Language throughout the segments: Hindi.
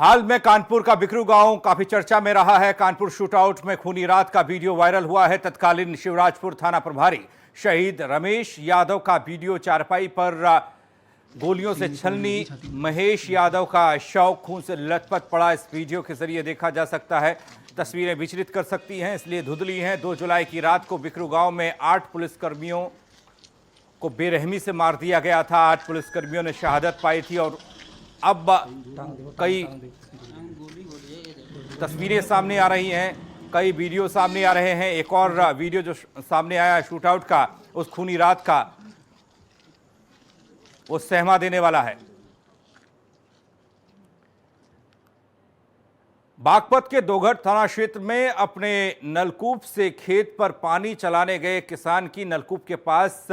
हाल में कानपुर का बिकरू गांव काफी चर्चा में रहा है। कानपुर शूटआउट में खूनी रात का वीडियो वायरल हुआ है। तत्कालीन शिवराजपुर थाना प्रभारी शहीद रमेश यादव का वीडियो, चारपाई पर गोलियों से छलनी महेश यादव का शव खून से लथपथ पड़ा इस वीडियो के जरिए देखा जा सकता है। तस्वीरें विचलित कर सकती हैं, इसलिए धुंधली हैं। 2 जुलाई की रात को बिकरू गांव में 8 पुलिसकर्मियों को बेरहमी से मार दिया गया था। 8 पुलिसकर्मियों ने शहादत पाई थी और अब कई तस्वीरें सामने आ रही हैं, कई वीडियो सामने आ रहे हैं। एक और वीडियो जो सामने आया शूटआउट का, उस खूनी रात का, वो सहमा देने वाला है। बागपत के दोघड़ थाना क्षेत्र में अपने नलकूप से खेत पर पानी चलाने गए किसान की नलकूप के पास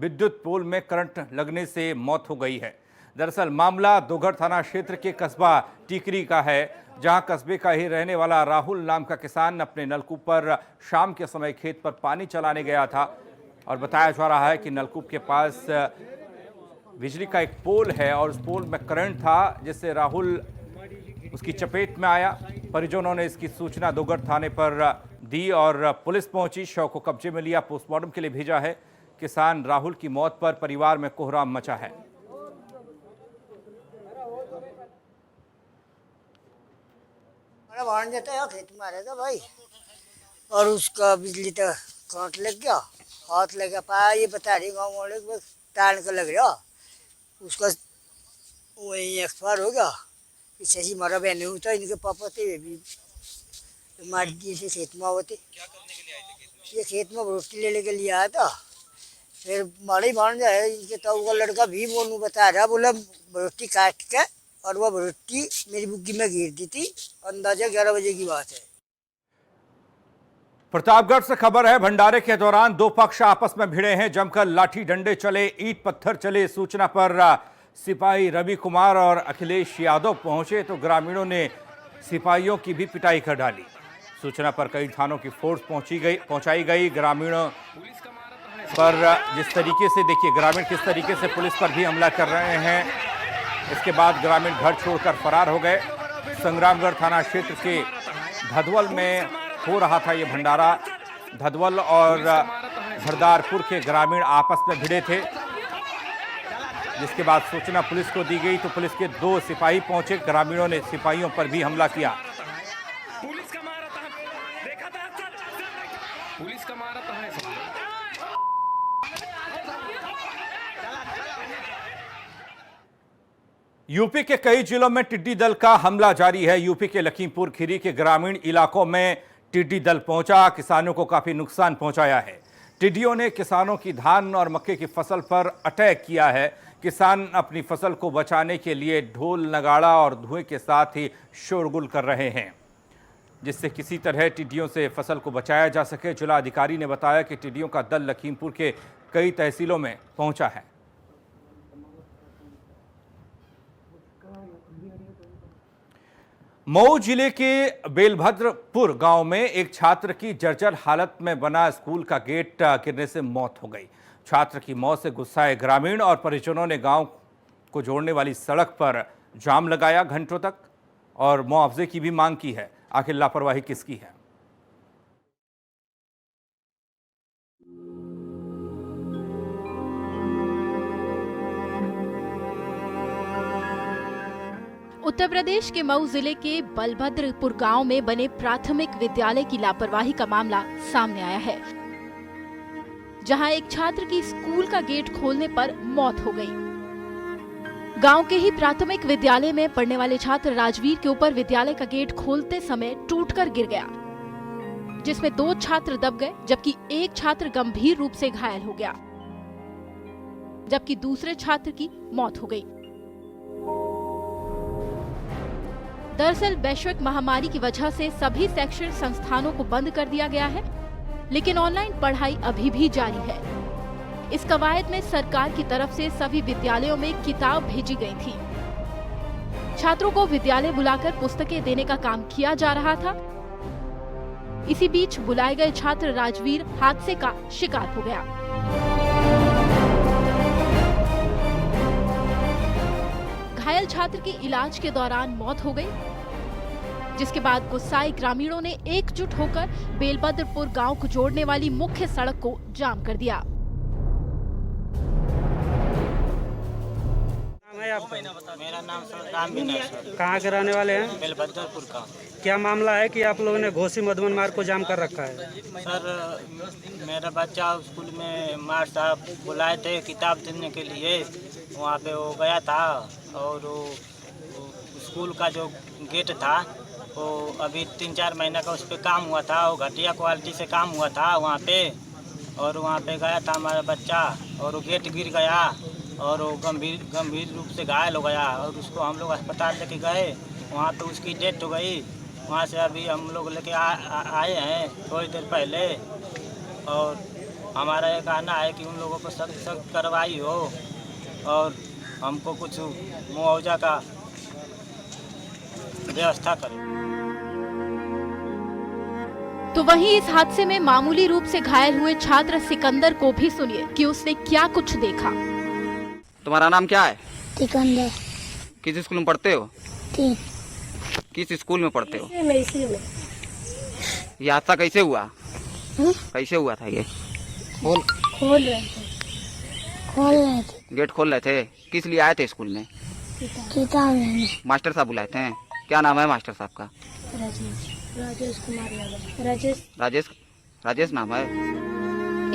विद्युत पोल में करंट लगने से मौत हो गई है। दरअसल मामला दोघड़ थाना क्षेत्र के कस्बा टीकरी का है, जहां कस्बे का ही रहने वाला राहुल नाम का किसान अपने नलकूप पर शाम के समय खेत पर पानी चलाने गया था और बताया जा रहा है कि नलकूप के पास बिजली का एक पोल है और उस पोल में करंट था, जिससे राहुल उसकी चपेट में आया। परिजनों ने इसकी सूचना दोघड़ थाने पर दी और पुलिस पहुंची, शव को कब्जे में लिया, पोस्टमार्टम के लिए भेजा है। किसान राहुल की मौत पर परिवार में कोहराम मचा है। भाड़ जाता है खेत में रहेगा भाई, और उसका बिजली तो करंट लग गया, हाथ लग गया, पाया ये बता रही गाँव वाले तान का लग रहा, उसका वही एक्सपायर हो गया। पीछे से मरा बहन होता, इनके पापा थे वे भी मार दिए से खेत में होते। क्या करने के लिए आए थे? ये खेत में रोटी लेने के लिए आया था। फिर माड़ी भाड़ जाए इनके तो वो लड़का भी बोलू बता रहा, बोला रोटी काट के और वह रोटी मेरी बुग्गी में गिर दी थी। अंदाजा 11 बजे की बात है। प्रतापगढ़ से खबर है, भंडारे के दौरान 2 पक्ष आपस में भिड़े हैं, जमकर लाठी डंडे चले, ईंट पत्थर चले। सूचना पर सिपाही रवि कुमार और अखिलेश यादव पहुंचे तो ग्रामीणों ने सिपाहियों की भी पिटाई कर डाली। सूचना पर कई थानों की फोर्स पहुंचाई गई। ग्रामीणों पर जिस तरीके से, देखिए ग्रामीण किस तरीके से पुलिस पर भी हमला कर रहे हैं। इसके बाद ग्रामीण घर छोड़कर फरार हो गए। संग्रामगढ़ थाना क्षेत्र के धदवल में हो रहा था ये भंडारा। धदवल और भरदारपुर के ग्रामीण आपस में भिड़े थे, जिसके बाद सूचना पुलिस को दी गई तो पुलिस के 2 सिपाही पहुंचे। ग्रामीणों ने सिपाहियों पर भी हमला किया। पुलिस का मारा था, देखा था, पुलिस का मारा था। यूपी के कई जिलों में टिड्डी दल का हमला जारी है। यूपी के लखीमपुर खीरी के ग्रामीण इलाकों में टिड्डी दल पहुंचा, किसानों को काफी नुकसान पहुंचाया है। टिड्डियों ने किसानों की धान और मक्के की फसल पर अटैक किया है। किसान अपनी फसल को बचाने के लिए ढोल नगाड़ा और धुएं के साथ ही शोरगुल कर रहे हैं, जिससे किसी तरह टिड्डियों से फसल को बचाया जा सके। जिला अधिकारी ने बताया कि टिड्डियों का दल लखीमपुर के कई तहसीलों में पहुंचा है। मऊ जिले के बेलभद्रपुर गांव में एक छात्र की जर्जर हालत में बना स्कूल का गेट गिरने से मौत हो गई। छात्र की मौत से गुस्साए ग्रामीण और परिजनों ने गांव को जोड़ने वाली सड़क पर जाम लगाया घंटों तक और मुआवजे की भी मांग की है। आखिर लापरवाही किसकी है? उत्तर प्रदेश के मऊ जिले के बलभद्रपुर गांव में बने प्राथमिक विद्यालय की लापरवाही का मामला सामने आया है, जहां एक छात्र की स्कूल का गेट खोलने पर मौत हो गई। गांव के ही प्राथमिक विद्यालय में पढ़ने वाले छात्र राजवीर के ऊपर विद्यालय का गेट खोलते समय टूटकर गिर गया, जिसमें 2 छात्र दब गए, जबकि एक छात्र गंभीर रूप से घायल हो गया, जबकि दूसरे छात्र की मौत हो गई। दरअसल वैश्विक महामारी की वजह से सभी शैक्षणिक संस्थानों को बंद कर दिया गया है, लेकिन ऑनलाइन पढ़ाई अभी भी जारी है। इस कवायद में सरकार की तरफ से सभी विद्यालयों में किताब भेजी गई थी। छात्रों को विद्यालय बुलाकर पुस्तकें देने का काम किया जा रहा था। इसी बीच बुलाए गए छात्र राजवीर हादसे का शिकार हो गया। घायल छात्र की इलाज के दौरान मौत हो गई। जिसके बाद गुस्साए ग्रामीणों ने एकजुट होकर बेलभद्रपुर गांव को जोड़ने वाली मुख्य सड़क को जाम कर दिया। मेरा नाम सर राम विनय सर। कहाँ के रहने वाले हैं? बेलभद्रपुर का। क्या मामला है कि आप लोगों ने घोसी मधुबन मार्ग को जाम कर रखा है? सर मेरा बच्चा स्कूल में मास्टर साहब बुलाए थे किताब देने के लिए, वहाँ पे वो गया था और वो स्कूल का जो गेट था वो अभी 3-4 महीना का उस पर काम हुआ था, वो घटिया क्वालिटी से काम हुआ था वहाँ पे, और वहाँ पे गया था हमारा बच्चा और वो गेट गिर गया और वो गंभीर रूप से घायल हो गया और उसको हम लोग अस्पताल लेके गए, वहाँ पे उसकी डेथ हो गई। वहाँ से अभी हम लोग लेके आए हैं थोड़ी देर पहले, और हमारा ये कहना है कि उन लोगों को सख्त कार्रवाई हो और हमको कुछ मुआवजा का व्यवस्था करें। तो वहीं इस हादसे में मामूली रूप से घायल हुए छात्र सिकंदर को भी सुनिए कि उसने क्या कुछ देखा। तुम्हारा नाम क्या है? सिकंदर। किस स्कूल में पढ़ते हो? 3। किस स्कूल में पढ़ते हो? इसी में। ये हादसा कैसे हुआ? कैसे हुआ था ये? खोल रहे थे। गेट खोल रहे थे? किस लिए आए थे स्कूल में? किताब लेने। मास्टर साहब बुलाए थे? क्या नाम है मास्टर साहब का? राजेश कुमार यादव। राजेश नाम है।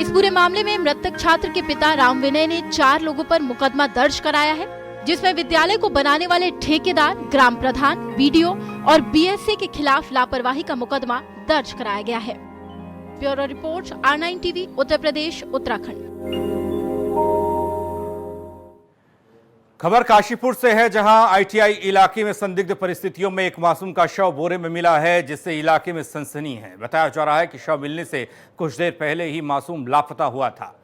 इस पूरे मामले में मृतक छात्र के पिता राम विनय ने 4 लोगों पर मुकदमा दर्ज कराया है, जिसमें विद्यालय को बनाने वाले ठेकेदार, ग्राम प्रधान, बीडीओ और बीएससी के खिलाफ लापरवाही का मुकदमा दर्ज कराया गया है। Bureau report R9 TV, Uttar Pradesh, Uttarakhand. खबर काशीपुर से है, जहां आईटीआई इलाके में संदिग्ध परिस्थितियों में एक मासूम का शव बोरे में मिला है, जिससे इलाके में सनसनी है। बताया जा रहा है कि शव मिलने से कुछ देर पहले ही मासूम लापता हुआ था।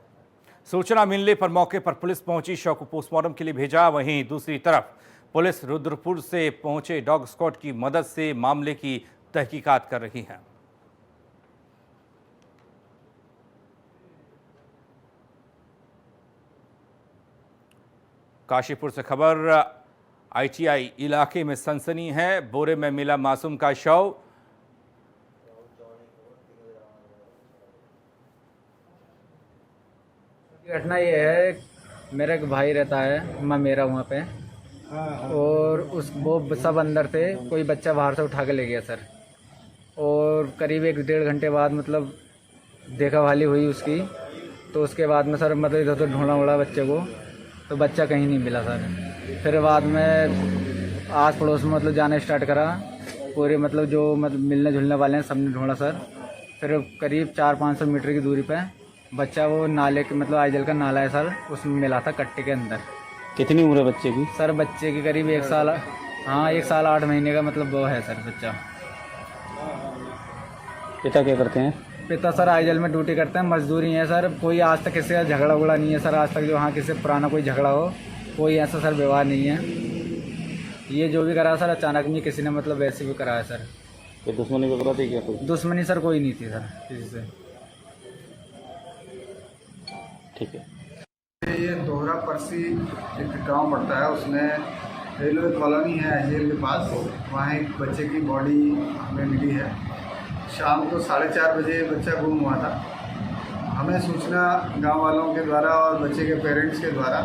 सूचना मिलने पर मौके पर पुलिस पहुंची, शव को पोस्टमार्टम के लिए भेजा। वहीं दूसरी तरफ पुलिस रुद्रपुर से पहुंचे डॉग स्क्वाड की मदद से मामले की तहकीकात कर रही है। काशीपुर से खबर, आईटीआई इलाके में सनसनी है, बोरे में मिला मासूम का शव। घटना ये है, मेरा एक भाई रहता है, मेरा वहाँ पे, और वो सब अंदर थे, कोई बच्चा बाहर से उठा के ले गया सर, और करीब 1-1.5 घंटे बाद मतलब देखा भाली हुई उसकी, तो उसके बाद में सर मतलब इधर उधर ढूंढा बच्चे को, तो बच्चा कहीं नहीं मिला सर। फिर बाद में आस पड़ोस में मतलब जाना स्टार्ट करा, पूरे मतलब जो मतलब मिलने जुलने वाले हैं सबने ढूंढा सर। फिर करीब 400-500 मीटर की दूरी पे बच्चा वो नाले के मतलब आइजल का नाला है सर, उसमें मिला था कट्टे के अंदर। कितनी उम्र है बच्चे की? सर बच्चे की करीब 1 साल, हाँ 1 साल 8 महीने का मतलब वो है सर बच्चा। पिता क्या करते हैं? पिता सर आइजल में ड्यूटी करते हैं, मजदूरी है सर। कोई आज तक किसी का झगड़ा उगड़ा नहीं है सर, आज तक जो हाँ किसी पुराना कोई झगड़ा हो, कोई ऐसा सर व्यवहार नहीं है। ये जो भी करा सर अचानक में किसी ने मतलब वैसे भी कराया सर। कोई दुश्मनी वगैरह थी क्या? कोई दुश्मनी सर कोई नहीं थी सर किसी से। ठीक है। ये दोहरा परसी एक गांव पड़ता है, उसमें रेलवे कॉलोनी है जेल के पास, वहाँ एक बच्चे की बॉडी हमें मिली है। शाम को 4:30 बजे बच्चा गुम हुआ था। हमें सूचना गांव वालों के द्वारा और बच्चे के पेरेंट्स के द्वारा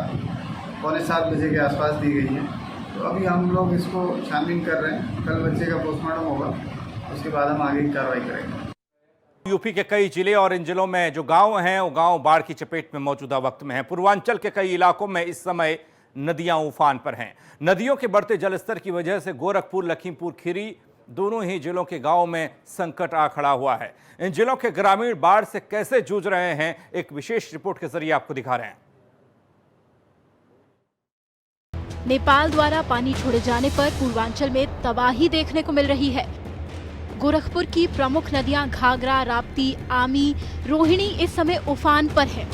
6:45 बजे के आसपास दी गई है। तो अभी हम लोग इसको छानबीन कर रहे हैं, कल बच्चे का पोस्टमार्टम होगा, उसके बाद हम आगे की कार्रवाई करेंगे। यूपी के कई जिले और इन जिलों में जो गांव हैं वो गांव बाढ़ की चपेट में मौजूदा वक्त में हैं। पूर्वांचल के कई इलाकों में इस समय नदियां उफान पर हैं। नदियों के बढ़ते जलस्तर की वजह से गोरखपुर, लखीमपुर खीरी दोनों ही जिलों के गांवों में संकट आ खड़ा हुआ है। इन जिलों के ग्रामीण बाढ़ से कैसे जूझ रहे हैं, एक विशेष रिपोर्ट के जरिए आपको दिखा रहे हैं। नेपाल द्वारा पानी छोड़े जाने पर पूर्वांचल में तबाही देखने को मिल रही है। गोरखपुर की प्रमुख नदियां घाघरा, राप्ती, आमी, रोहिणी इस समय उफान पर है,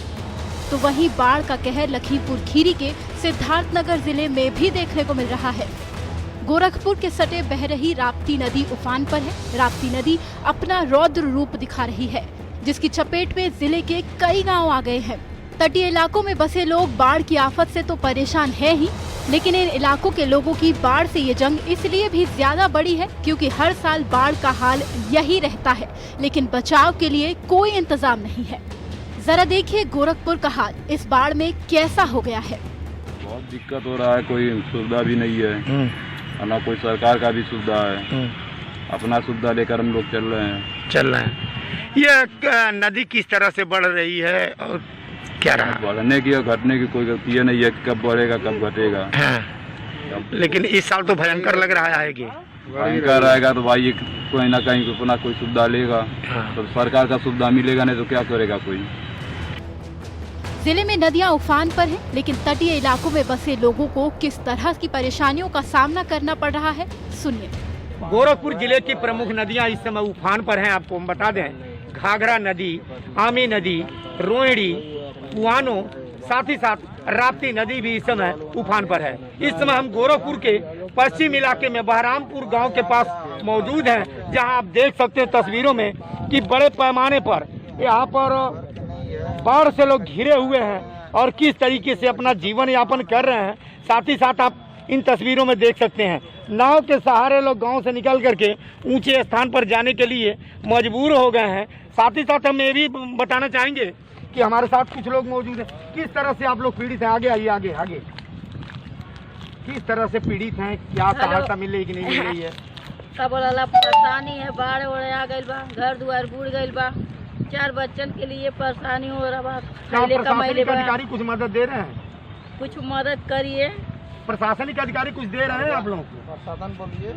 तो वहीं बाढ़ का कहर लखीमपुर खीरी के सिद्धार्थनगर जिले में भी देखने को मिल रहा है। गोरखपुर के सटे बह रही राप्ती नदी उफान पर है। राप्ती नदी अपना रौद्र रूप दिखा रही है, जिसकी चपेट में जिले के कई गांव आ गए हैं। तटीय इलाकों में बसे लोग बाढ़ की आफत से तो परेशान है ही, लेकिन इन इलाकों के लोगों की बाढ़ से ये जंग इसलिए भी ज्यादा बड़ी है क्योंकि हर साल बाढ़ का हाल यही रहता है, लेकिन बचाव के लिए कोई इंतजाम नहीं है। जरा देखिए गोरखपुर का हाल इस बाढ़ में कैसा हो गया है। बहुत दिक्कत हो रहा है, कोई सुविधा भी नहीं है, ना कोई सरकार का भी सुविधा है। अपना सुविधा लेकर हम लोग चल रहे हैं। ये नदी किस तरह से बढ़ रही है और क्या रहा? बढ़ने की और घटने की कोई ये नहीं है, कब बढ़ेगा कब घटेगा। लेकिन इस साल तो भयंकर लग रहा है कि भयंकर रहेगा तो भाई कोई ना कहीं अपना कोई सुविधा लेगा, तो सरकार का सुविधा मिलेगा, नहीं तो क्या करेगा कोई। जिले में नदियां उफान पर हैं, लेकिन तटीय इलाकों में बसे लोगों को किस तरह की परेशानियों का सामना करना पड़ रहा है, सुनिए। गोरखपुर जिले की प्रमुख नदियां इस समय उफान पर हैं। आपको हम बता दें, घाघरा नदी, आमी नदी, रोहिणी, कुआनो, साथ ही साथ राप्ती नदी भी इस समय उफान पर है। इस समय हम गोरखपुर के पश्चिम इलाके में बहरामपुर गांव के पास मौजूद हैं, जहां आप देख सकते हैं तस्वीरों में कि बड़े पैमाने पर यहाँ पर बाढ़ से लोग घिरे हुए हैं और किस तरीके से अपना जीवन यापन कर रहे हैं। साथ ही साथ आप इन तस्वीरों में देख सकते हैं, नाव के सहारे लोग गांव से निकल करके ऊंचे स्थान पर जाने के लिए मजबूर हो गए हैं। साथ ही साथ हम ये भी बताना चाहेंगे कि हमारे साथ कुछ लोग मौजूद हैं। किस तरह से आप लोग पीड़ित हैं? आगे आइए, आगे आगे। किस तरह से पीड़ित हैं? क्या सहायता मिल रही कि नहीं मिल रही है? सब वाला परेशानी है, बाढ़ आ गई बा, घर दुआर बुड़ गई बा, 4 बच्चन के लिए परेशानी हो रहा बा। प्रशासनिक अधिकारी कुछ मदद दे रहे हैं? कुछ मदद करिए। प्रशासनिक अधिकारी कुछ दे रहे हैं आप लोगों को? प्रशासन बोलिए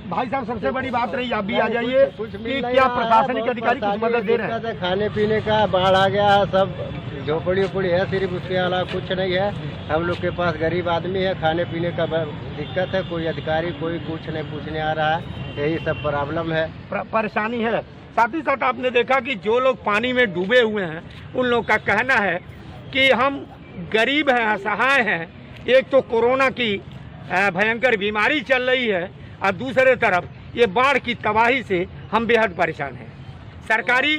भाई साहब। सबसे बड़ी बात रही, आप भी आ जाइए कि क्या प्रशासनिक अधिकारी कुछ मदद दे रहे हैं? खाने पीने का बाढ़ आ गया है, सब झोपड़ी उपड़ी है, सिर्फ उसके अलावा कुछ नहीं है। हम लोग के पास गरीब आदमी है, खाने पीने का दिक्कत है। कोई अधिकारी कोई कुछ नहीं पूछने आ रहा है, यही सब प्रॉब्लम है, परेशानी है। साथ ही साथ आपने देखा कि जो लोग पानी में डूबे हुए हैं उन लोगों का कहना है कि हम गरीब हैं, असहाय हैं। एक तो कोरोना की भयंकर बीमारी चल रही है और दूसरे तरफ ये बाढ़ की तबाही से हम बेहद परेशान हैं। सरकारी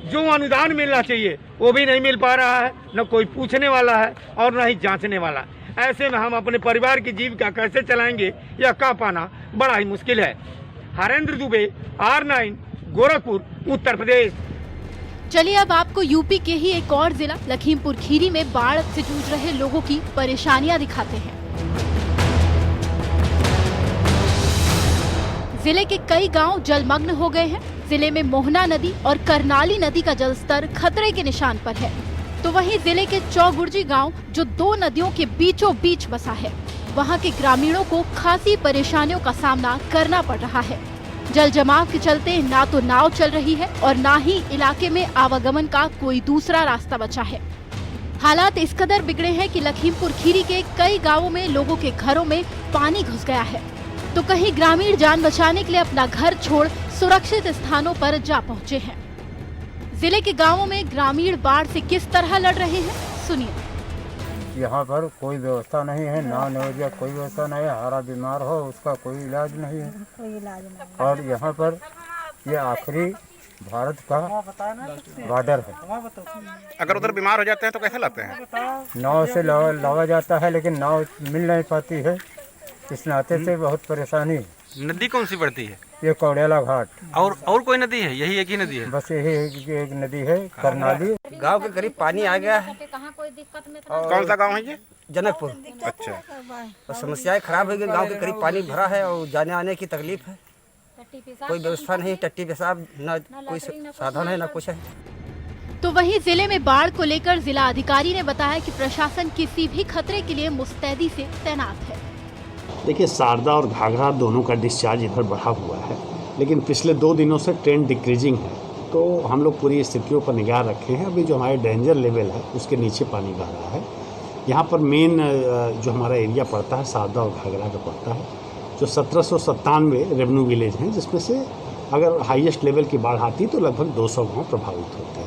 जो अनुदान मिलना चाहिए वो भी नहीं मिल पा रहा है, न कोई पूछने वाला है और न ही जांचने वाला। ऐसे में हम अपने परिवार की जीविका कैसे चलाएंगे यह कह पाना बड़ा ही मुश्किल है। हरेंद्र दुबे, R9, गोरखपुर, उत्तर प्रदेश। चलिए अब आपको यूपी के ही एक और जिला लखीमपुर खीरी में बाढ़ से जूझ रहे लोगों की परेशानियां दिखाते हैं। जिले के कई गांव जलमग्न हो गए हैं। जिले में मोहना नदी और करनाली नदी का जलस्तर खतरे के निशान पर है। तो वहीं जिले के चौगुर्जी गांव जो 2 नदियों के बीचों बीच बसा है, वहां के ग्रामीणों को खासी परेशानियों का सामना करना पड़ रहा है। जल जमाव के चलते ना तो नाव चल रही है और ना ही इलाके में आवागमन का कोई दूसरा रास्ता बचा है। हालात इस कदर बिगड़े हैं कि लखीमपुर खीरी के कई गांवों में लोगों के घरों में पानी घुस गया है, तो कहीं ग्रामीण जान बचाने के लिए अपना घर छोड़ सुरक्षित स्थानों पर जा पहुंचे हैं। जिले के गांवों में ग्रामीण बाढ़ से किस तरह लड़ रहे हैं, सुनिए। यहाँ पर कोई व्यवस्था नहीं है, नाव नवरिया कोई व्यवस्था नहीं है। हरा बीमार हो उसका कोई इलाज नहीं है। और यहाँ पर ये आखिरी भारत का बॉर्डर है। अगर उधर बीमार हो जाते हैं तो कैसे लाते हैं? नाव से लावा जाता है, लेकिन नाव मिल नहीं पाती है। इस नाते से बहुत परेशानी। नदी कौन सी पड़ती है? ये कौड़ेला घाट। और कोई नदी है? यही एक ही नदी है? बस यही एक नदी है, करनाली। गांव के करीब पानी आ गया है। कौन सा गांव है ये? जनकपुर। अच्छा। और समस्याएं खराब हो गई, गांव के करीब पानी भरा है और जाने आने की तकलीफ है। कोई व्यवस्था नहीं, टट्टी पेशाब न कोई साधन है न कुछ है। तो वहीं जिले में बाढ़ को लेकर जिला अधिकारी ने बताया कि प्रशासन किसी भी खतरे के लिए मुस्तैदी से तैनात है। देखिए, शारदा और घाघरा दोनों का डिस्चार्ज इधर बढ़ा हुआ है, लेकिन पिछले 2 दिनों से ट्रेंड डिक्रीजिंग है, तो हम लोग पूरी स्थितियों पर निगाह रखे हैं। अभी जो हमारे डेंजर लेवल है उसके नीचे पानी बह रहा है। यहाँ पर मेन जो हमारा एरिया पड़ता है शारदा और घाघरा का पड़ता है, जो 1797 रेवेन्यू विलेज हैं, जिसमें से अगर हाईएस्ट लेवल की बाढ़ आती है तो लगभग 200 गाँव प्रभावित होते हैं।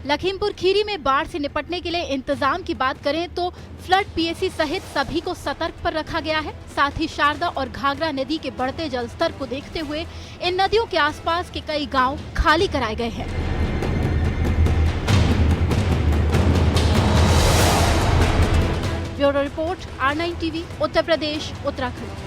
लखीमपुर खीरी में बाढ़ से निपटने के लिए इंतजाम की बात करें तो फ्लड पीएसी सहित सभी को सतर्क पर रखा गया है। साथ ही शारदा और घाघरा नदी के बढ़ते जलस्तर को देखते हुए इन नदियों के आसपास के कई गांव खाली कराए गए हैं। Bureau report R9 TV, Uttar Pradesh, Uttarakhand.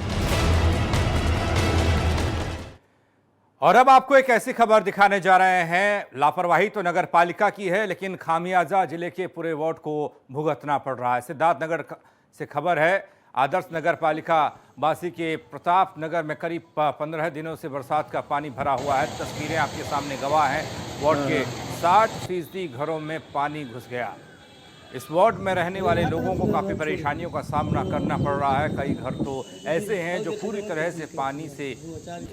और अब आपको एक ऐसी खबर दिखाने जा रहे हैं। लापरवाही तो नगर पालिका की है, लेकिन खामियाजा जिले के पूरे वार्ड को भुगतना पड़ रहा है। सिद्धार्थनगर से खबर है, आदर्श नगर पालिका बासी के प्रताप नगर में करीब 15 दिनों से बरसात का पानी भरा हुआ है। तस्वीरें आपके सामने गवाह हैं। वार्ड के 60% घरों में पानी घुस गया। इस वार्ड में रहने वाले लोगों को काफ़ी परेशानियों का सामना करना पड़ रहा है। कई घर तो ऐसे हैं जो पूरी तरह से पानी से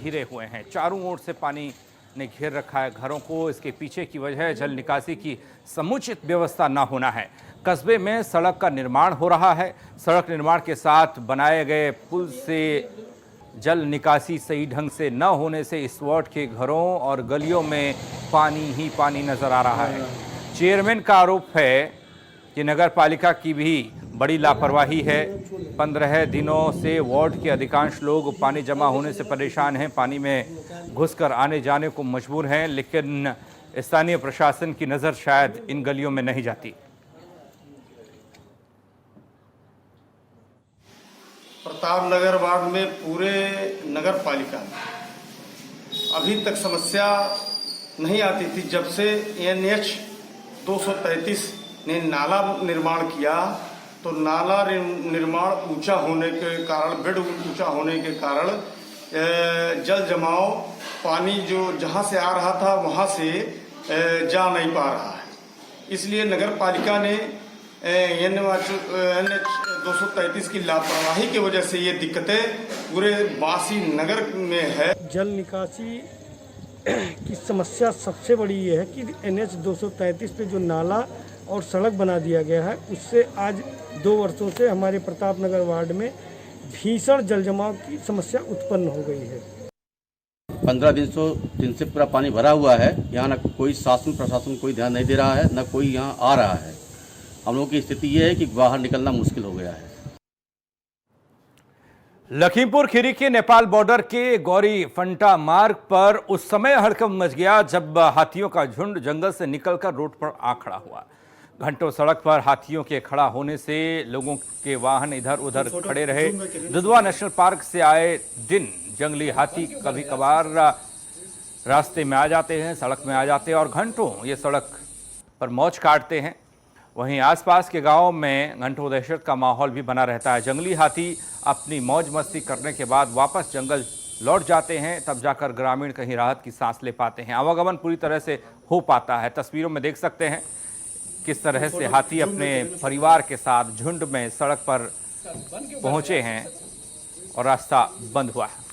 घिरे हुए हैं। चारों ओर से पानी ने घेर रखा है घरों को। इसके पीछे की वजह जल निकासी की समुचित व्यवस्था न होना है। कस्बे में सड़क का निर्माण हो रहा है। सड़क निर्माण के साथ बनाए गए पुल से जल निकासी सही ढंग से न होने से इस वार्ड के घरों और गलियों में पानी ही पानी नजर आ रहा है। चेयरमैन का आरोप है कि नगर पालिका की भी बड़ी लापरवाही है। 15 दिनों से वार्ड के अधिकांश लोग पानी जमा होने से परेशान हैं। पानी में घुसकर आने जाने को मजबूर हैं, लेकिन स्थानीय प्रशासन की नज़र शायद इन गलियों में नहीं जाती। प्रताप नगर वार्ड में पूरे नगर पालिका अभी तक समस्या नहीं आती थी। जब से NH 233 ने नाला निर्माण किया तो नाला निर्माण ऊंचा होने के कारण, बेड ऊंचा होने के कारण जल जमाव पानी जो जहां से आ रहा था वहां से जा नहीं पा रहा है। इसलिए नगर पालिका ने NH 233 की लापरवाही की वजह से ये दिक्कतें पूरे बासी नगर में है। जल निकासी की समस्या सबसे बड़ी ये है कि NH 233 पे जो नाला और सड़क बना दिया गया है, उससे आज 2 वर्षों से हमारे प्रताप नगर वार्ड में भीषण जल जमाव की समस्या उत्पन्न हो गई है। 15 दिन से पूरा पानी भरा हुआ है। यहाँ न कोई शासन प्रशासन कोई ध्यान नहीं दे रहा है, न कोई यहाँ आ रहा है। हम लोगों की स्थिति ये है कि बाहर निकलना मुश्किल हो गया है। लखीमपुर खीरी के नेपाल बॉर्डर के गौरी फंटा मार्ग पर उस समय हड़कंप मच गया जब हाथियों का झुंड जंगल से निकलकर रोड पर आ खड़ा हुआ। घंटों सड़क पर हाथियों के खड़ा होने से लोगों के वाहन इधर उधर खड़े रहे। दुधवा नेशनल पार्क से आए दिन जंगली हाथी कभी कभार रास्ते में आ जाते हैं, सड़क में आ जाते हैं और घंटों ये सड़क पर मौज काटते हैं। वहीं आसपास के गांवों में घंटों दहशत का माहौल भी बना रहता है। जंगली हाथी अपनी मौज मस्ती करने के बाद वापस जंगल लौट जाते हैं, तब जाकर ग्रामीण कहीं राहत की सांस ले पाते हैं। आवागमन पूरी तरह से हो पाता है। तस्वीरों में देख सकते हैं किस तरह से हाथी अपने परिवार के साथ झुंड में सड़क पर पहुंचे हैं और रास्ता बंद हुआ है।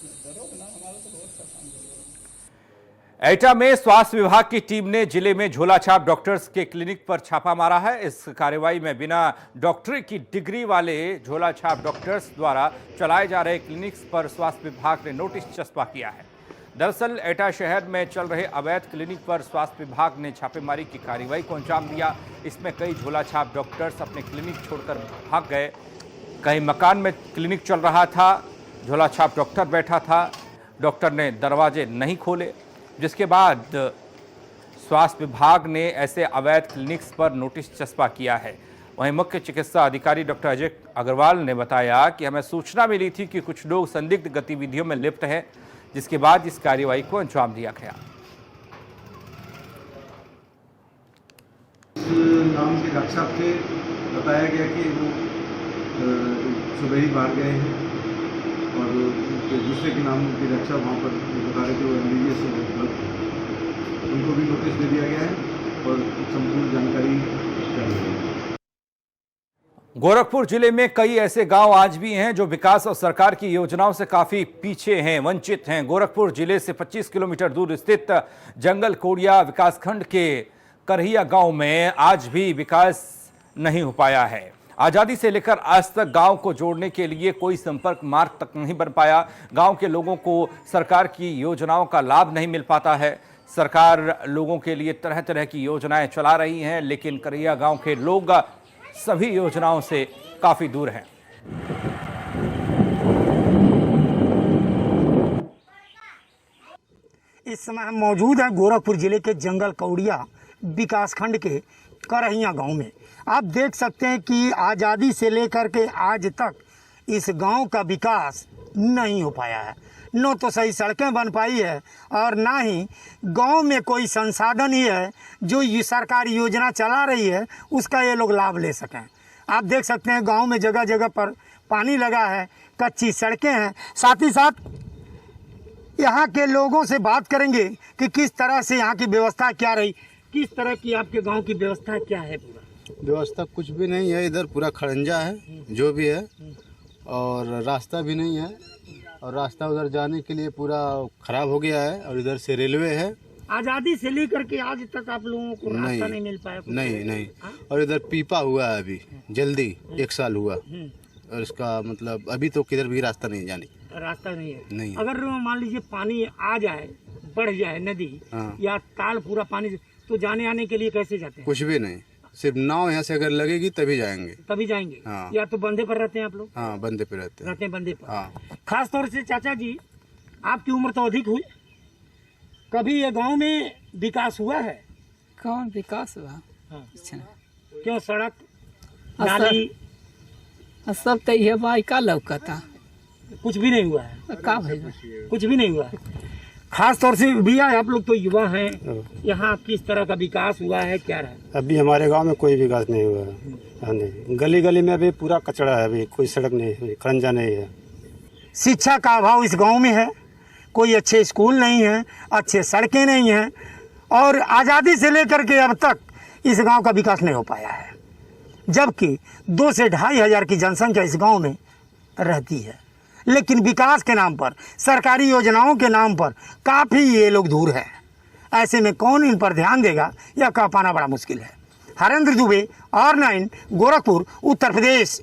एटा में स्वास्थ्य विभाग की टीम ने जिले में झोलाछाप डॉक्टर्स के क्लिनिक पर छापा मारा है। इस कार्रवाई में बिना डॉक्टरी की डिग्री वाले झोलाछाप डॉक्टर्स द्वारा चलाए जा रहे क्लिनिक्स पर स्वास्थ्य विभाग ने नोटिस चस्पा किया है। दरअसल एटा शहर में चल रहे अवैध क्लिनिक पर स्वास्थ्य विभाग ने छापेमारी की कार्रवाई को अंजाम दिया। इसमें कई झोलाछाप डॉक्टर्स अपने क्लिनिक छोड़कर भाग गए। कहीं मकान में क्लिनिक चल रहा था, झोलाछाप डॉक्टर बैठा था, डॉक्टर ने दरवाजे नहीं खोले, जिसके बाद स्वास्थ्य विभाग ने ऐसे अवैध क्लिनिक्स पर नोटिस चस्पा किया है। वहीं मुख्य चिकित्सा अधिकारी डॉक्टर अजय अग्रवाल ने बताया कि हमें सूचना मिली थी कि कुछ लोग संदिग्ध गतिविधियों में लिप्त हैं, जिसके बाद इस कार्रवाई को अंजाम दिया गया। नाम के डॉक्टर साहब के बताया गया कि वो सुबह ही बाहर गए हैं और दूसरे के नाम के डॉक्टर साहब वहाँ पर बता रहे थे वो MBBS से उपलब्ध है। उनको भी नोटिस दे दिया गया है और संपूर्ण जानकारी चाहिए है। गोरखपुर जिले में कई ऐसे गांव आज भी हैं जो विकास और सरकार की योजनाओं से काफी पीछे हैं, वंचित हैं। गोरखपुर जिले से 25 किलोमीटर दूर स्थित जंगल कोड़िया विकासखंड के करहिया गांव में आज भी विकास नहीं हो पाया है। आजादी से लेकर आज तक गांव को जोड़ने के लिए कोई संपर्क मार्ग तक नहीं बन पाया। गांव के लोगों को सरकार की योजनाओं का लाभ नहीं मिल पाता है। सरकार लोगों के लिए तरह तरह की योजनाएं चला रही हैं, लेकिन करहिया गांव के लोग सभी योजनाओं से काफी दूर हैं। इस समय हम मौजूद हैं गोरखपुर जिले के जंगल कौड़िया विकासखंड के करहिया गांव में आप देख सकते हैं कि आज़ादी से लेकर के आज तक इस गांव का विकास नहीं हो पाया है। न तो सही सड़कें बन पाई है और ना ही गांव में कोई संसाधन ही है जो ये सरकारी योजना चला रही है उसका ये लोग लाभ ले सकें। आप देख सकते हैं गांव में जगह जगह पर पानी लगा है, कच्ची सड़कें हैं। साथ ही साथ यहाँ के लोगों से बात करेंगे कि किस तरह से यहाँ की व्यवस्था क्या रही, किस तरह की आपके गांव की व्यवस्था क्या है। पूरा व्यवस्था कुछ भी नहीं है, इधर पूरा खड़ंजा है जो भी है, और रास्ता भी नहीं है, और रास्ता उधर जाने के लिए पूरा खराब हो गया है, और इधर से रेलवे है। आज़ादी से लेकर के आज तक आप लोगों को रास्ता नहीं मिल पाया? नहीं। और इधर पीपा हुआ है, अभी जल्दी 1 साल हुआ, और इसका मतलब अभी तो किधर भी रास्ता नहीं जाने, रास्ता नहीं है। नहीं। अगर मान लीजिए पानी आ जाए, बढ़ जाए नदी या ताल पूरा पानी, तो जाने आने के लिए कैसे जाते हैं? कुछ भी नहीं, सिर्फ नाव यहाँ से अगर लगेगी तभी जाएंगे। हाँ। या तो बंदे पर रहते हैं आप लोग? हाँ, बंदे पे रहते हैं बंदे पर। हाँ। खास तौर से चाचा जी, आपकी उम्र तो अधिक हुई, कभी ये गांव में विकास हुआ है? कौन विकास हुआ? क्यों सड़क नाली सब तो ये भाई का लौकता, कुछ भी नहीं हुआ है? का भाई कुछ भी नहीं हुआ है। खास तौर से भैया आप लोग तो युवा हैं, यहाँ किस तरह का विकास हुआ है, क्या रहा? अभी हमारे गांव में कोई विकास नहीं हुआ है। नहीं, गली गली में अभी पूरा कचरा है, अभी कोई सड़क नहीं है, खरंजा नहीं है। शिक्षा का अभाव इस गांव में है, कोई अच्छे स्कूल नहीं है, अच्छे सड़कें नहीं हैं, और आज़ादी से लेकर के अब तक इस गांव का विकास नहीं हो पाया है, जबकि 2 से 2.5 हज़ार की जनसंख्या इस गांव में रहती है। लेकिन विकास के नाम पर, सरकारी योजनाओं के नाम पर काफ़ी ये लोग दूर है। ऐसे में कौन इन पर ध्यान देगा, यह कह पाना बड़ा मुश्किल है। हरेंद्र दुबे, R9, गोरखपुर, उत्तर प्रदेश।